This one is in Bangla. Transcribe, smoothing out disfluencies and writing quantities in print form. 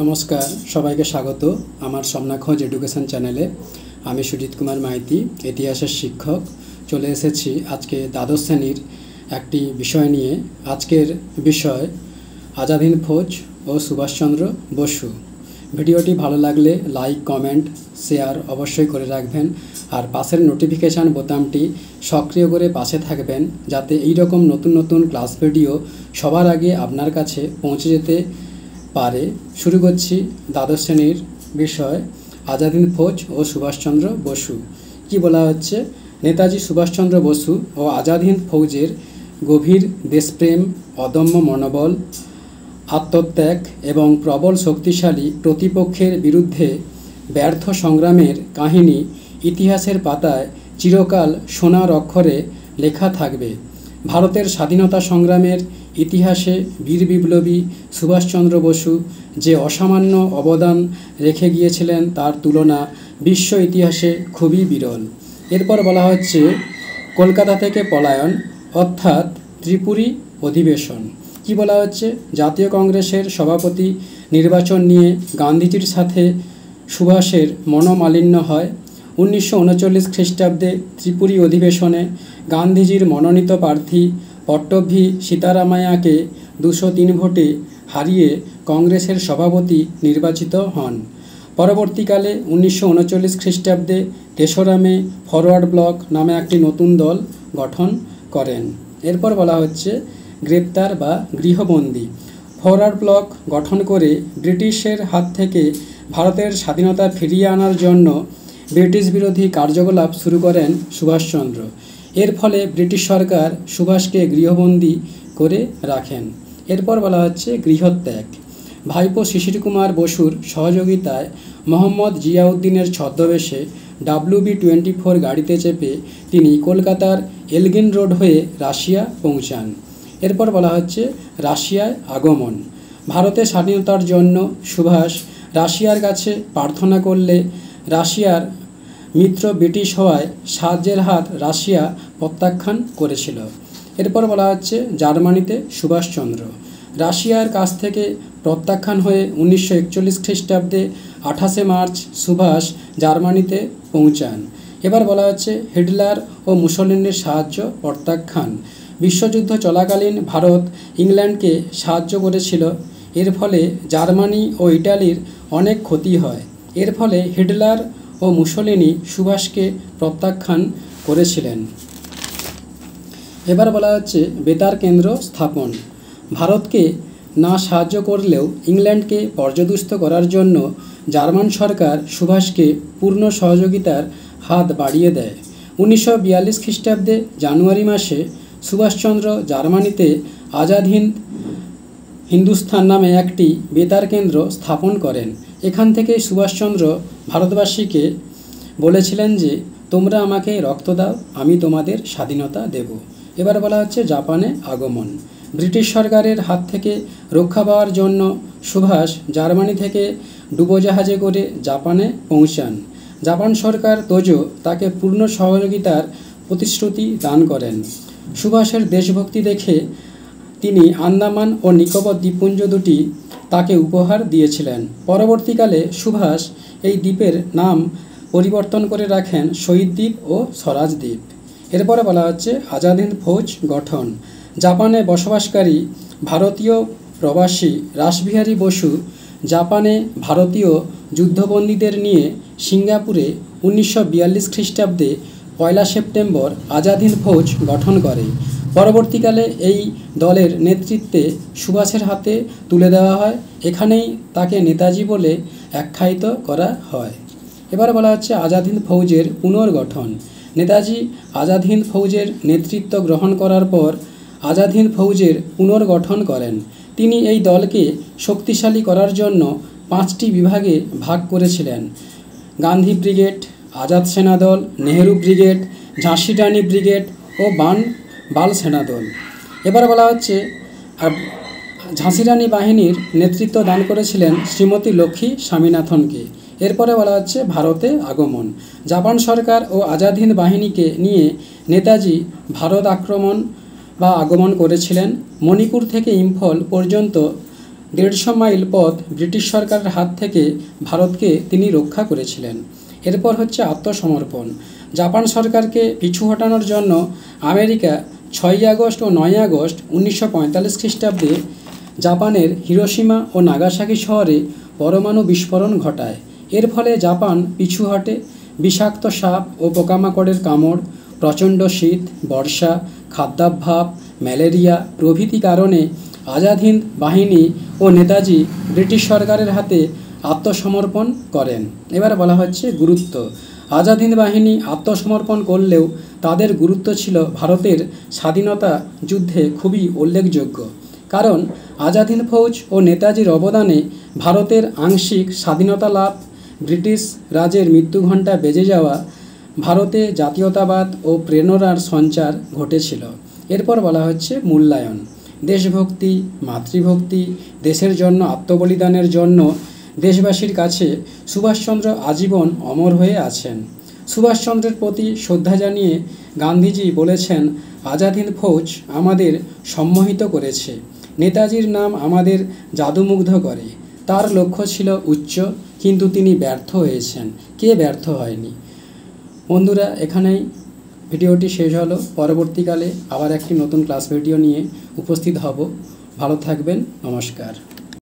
নমস্কার, সবাইকে স্বাগত আমার সোমনাথ এডুকেশন চ্যানেলে। আমি সুজিত কুমার মাইতি, ইতিহাসের শিক্ষক। চলে এসেছি আজকে দ্বাদশ শ্রেণীর একটি বিষয় নিয়ে। আজকের বিষয় আজাদ হিন্দ ফৌজ ও সুভাষচন্দ্র বসু। ভিডিওটি ভালো লাগলে লাইক, কমেন্ট, শেয়ার অবশ্যই করে রাখবেন। আর পাশের নোটিফিকেশান বোতামটি সক্রিয় করে পাশে থাকবেন, যাতে এই রকম নতুন নতুন ক্লাস ভিডিও সবার আগে আপনার কাছে পৌঁছে যেতে পারে। শুরু করছি দ্বাদশ শ্রেণীর বিষয় আজাদ হিন্দ ফৌজ ও সুভাষচন্দ্র বসু। কি বলা হচ্ছে? নেতাজি সুভাষচন্দ্র বসু ও আজাদ হিন্দ ফৌজের গভীর দেশপ্রেম, অদম্য মনোবল, আত্মত্যাগ এবং প্রবল শক্তিশালী প্রতিপক্ষের বিরুদ্ধে ব্যর্থ সংগ্রামের কাহিনী ইতিহাসের পাতায় চিরকাল সোনার অক্ষরে লেখা থাকবে। ভারতের স্বাধীনতা সংগ্রামের ইতিহাসে বীর বিপ্লবী সুভাষচন্দ্র বসু যে অসামান্য অবদান রেখে গিয়েছিলেন তার তুলনা বিশ্ব ইতিহাসে খুবই বিরল। এরপর বলা হচ্ছে কলকাতা থেকে পলায়ন অর্থাৎ ত্রিপুরী অধিবেশন। কি বলা হচ্ছে? জাতীয় কংগ্রেসের সভাপতি নির্বাচন নিয়ে গান্ধীজির সাথে সুভাষের মনোমালিন্য হয়। 1939 খ্রিস্টাব্দে ত্রিপুরী অধিবেশনে গান্ধীজির মনোনীত প্রার্থী পট্টভি সীতারামাইয়াকে 203 ভোটে হারিয়ে কংগ্রেসের সভাপতি নির্বাচিত হন। পরবর্তীকালে 1939 খ্রিস্টাব্দে 3রা মে ফরওয়ার্ড ব্লক নামে একটি নতুন দল গঠন করেন। এরপর বলা হচ্ছে গ্রেপ্তার বা গৃহবন্দী। ফরওয়ার্ড ব্লক গঠন করে ব্রিটিশের হাত থেকে ভারতের স্বাধীনতা ফিরিয়ে আনার জন্য ব্রিটিশ বিরোধী কার্যকলাপ শুরু করেন সুভাষচন্দ্র। এর ফলে ব্রিটিশ সরকার সুভাষকে গৃহবন্দী করে রাখেন। এরপর বলা হচ্ছে গৃহত্যাগ। ভাইপো শিশির কুমার বসুর সহযোগিতায় মোহাম্মদ জিয়াউদ্দিনের ছদ্মবেশে WB-24 গাড়িতে চেপে তিনি কলকাতার এলগিন রোড হয়ে রাশিয়া পৌঁছান। এরপর বলা হচ্ছে রাশিয়ায় আগমন। ভারতের স্বাধীনতার জন্য সুভাষ রাশিয়ার কাছে প্রার্থনা করলে রাশিয়ার মিত্র ব্রিটিশ হওয়ায় সাহায্যের হাত রাশিয়া প্রত্যাখ্যান করেছিল। এরপর বলা হচ্ছে জার্মানিতে সুভাষচন্দ্র। রাশিয়ার কাছ থেকে প্রত্যাখ্যান হয়ে 1941 খ্রিস্টাব্দে 28শে মার্চ সুভাষ জার্মানিতে পৌঁছান। এবার বলা হচ্ছে হিটলার ও মুসোলিনির সাহায্য প্রত্যাখ্যান। বিশ্বযুদ্ধ চলাকালীন ভারত ইংল্যান্ডকে সাহায্য করেছিল। এর ফলে জার্মানি ও ইটালির অনেক ক্ষতি হয়। এর ফলে হিটলার ও মুসোলিনি সুভাষকে প্রত্যাখ্যান করেছিলেন। এবার বলা হচ্ছে বেতার কেন্দ্র স্থাপন। ভারতকে না সাহায্য করলেও ইংল্যান্ডকে পর্যদুস্ত করার জন্য জার্মান সরকার সুভাষকে পূর্ণ সহযোগিতার হাত বাড়িয়ে দেয়। 1942 খ্রিস্টাব্দে জানুয়ারি মাসে সুভাষচন্দ্র জার্মানিতে আজাদ হিন্দ হিন্দুস্তান নামে একটি বেতার কেন্দ্র স্থাপন করেন। এখান থেকে সুভাষচন্দ্র ভারতবাসীকে বলেছিলেন যে তোমরা আমাকে রক্ত দাও, আমি তোমাদের স্বাধীনতা দেব। এবার বলা হচ্ছে জাপানে আগমন। ব্রিটিশ সরকারের হাত থেকে রক্ষা পাওয়ার জন্য সুভাষ জার্মানি থেকে ডুবোজাহাজে করে জাপানে পৌঁছান। জাপান সরকার তোজো তাকে পূর্ণ সহযোগিতার প্রতিশ্রুতি দান করেন। সুভাষের দেশভক্তি দেখে তিনি আন্দামান ও নিকোবর দ্বীপপুঞ্জ দুটি তাকে উপহার দিয়েছিলেন। পরবর্তীকালে সুভাষ এই দ্বীপের নাম পরিবর্তন করে রাখেন শহীদ দ্বীপ ও স্বরাজ দ্বীপ। এরপরে বলা হচ্ছে আজাদ হিন্দ ফৌজ গঠন। জাপানে বসবাসকারী ভারতীয় প্রবাসী রাসবিহারী বসু জাপানে ভারতীয় যুদ্ধবন্দীদের নিয়ে সিঙ্গাপুরে 1942 খ্রিস্টাব্দে 1 সেপ্টেম্বর আজাদ হিন্দ ফৌজ গঠন করে। পরবর্তীকালে এই দলের নেতৃত্বে সুভাষের হাতে তুলে দেওয়া হয়। এখানেই তাকে নেতাজি বলে আখ্যায়িত করা হয়। এবার বলা হচ্ছে আজাদ হিন্দ ফৌজের পুনর্গঠন। নেতাজি আজাদ হিন্দ ফৌজের নেতৃত্ব গ্রহণ করার পর আজাদ হিন্দ ফৌজের পুনর্গঠন করেন। তিনি এই দলকে শক্তিশালী করার জন্য 5টি বিভাগে ভাগ করেছিলেন: গান্ধী ব্রিগেড, আজাদ সেনাদল, নেহেরু ব্রিগেড, ঝাঁসি রানী ব্রিগেড ও বাল সেনাদল। এবার বলা হচ্ছে ঝাঁসি রানী বাহিনীর নেতৃত্ব দান করেছিলেন শ্রীমতী লক্ষ্মী স্বামীনাথনকে। এরপরে বলা হচ্ছে ভারতে আগমন। জাপান সরকার ও আজাদ হিন্দ বাহিনীকে নিয়ে নেতাজি ভারত আগমন করেছিলেন। মণিপুর থেকে ইম্ফল পর্যন্ত 150 মাইল পথ ব্রিটিশ সরকারের হাত থেকে ভারতকে তিনি রক্ষা করেছিলেন। এরপর হচ্ছে আত্মসমর্পণ। জাপান সরকারকে পিছু হটানোর জন্য আমেরিকা 6 আগস্ট ও 9 আগস্ট 1945 খ্রিস্টাব্দে জাপানের হিরোশিমা ও নাগাসাকি শহরে পরমাণু বিস্ফোরণ ঘটায়। এর ফলে জাপান পিছু হটে। বিষাক্ত সাপ ও পোকামাকড়ের কামড়, প্রচণ্ড শীত, বর্ষা, খাদ্যাভাব, ম্যালেরিয়া প্রভৃতি কারণে আজাদ হিন্দ বাহিনী ও নেতাজি ব্রিটিশ সরকারের হাতে আত্মসমর্পণ করেন। এবার বলা হচ্ছে গুরুত্ব। আজাদ হিন্দ বাহিনী আত্মসমর্পণ করলেও তাদের গুরুত্ব ছিল ভারতের স্বাধীনতা যুদ্ধে খুবই উল্লেখযোগ্য। কারণ আজাদ হিন্দ ফৌজ ও নেতাজির অবদানে ভারতের আংশিক স্বাধীনতা লাভ, ব্রিটিশ রাজের মৃত্যুঘণ্টা বেজে যাওয়া, ভারতে জাতীয়তাবাদ ও প্রেরণার সঞ্চার ঘটেছিল। এরপর বলা হচ্ছে মূল্যায়ন। দেশভক্তি, মাতৃভক্তি, দেশের জন্য আত্মবলিদানের জন্য দেশবাসীর কাছে সুভাষচন্দ্র আজীবন অমর হয়ে আছেন। সুভাষচন্দ্রের প্রতি শ্রদ্ধা জানিয়ে গান্ধীজি বলেছেন, আজাদ হিন্দ ফৌজ আমাদের সম্মোহিত করেছে, নেতাজির নাম আমাদের জাদুমুগ্ধ করে। তার লক্ষ্য ছিল উচ্চ, কিন্তু তিনি ব্যর্থ হয়েছেন। কে ব্যর্থ হয়নি? বন্ধুরা, এখানেই ভিডিওটি শেষ হলো। পরবর্তীকালে আবার একটি নতুন ক্লাস ভিডিও নিয়ে উপস্থিত হব। ভালো থাকবেন। নমস্কার।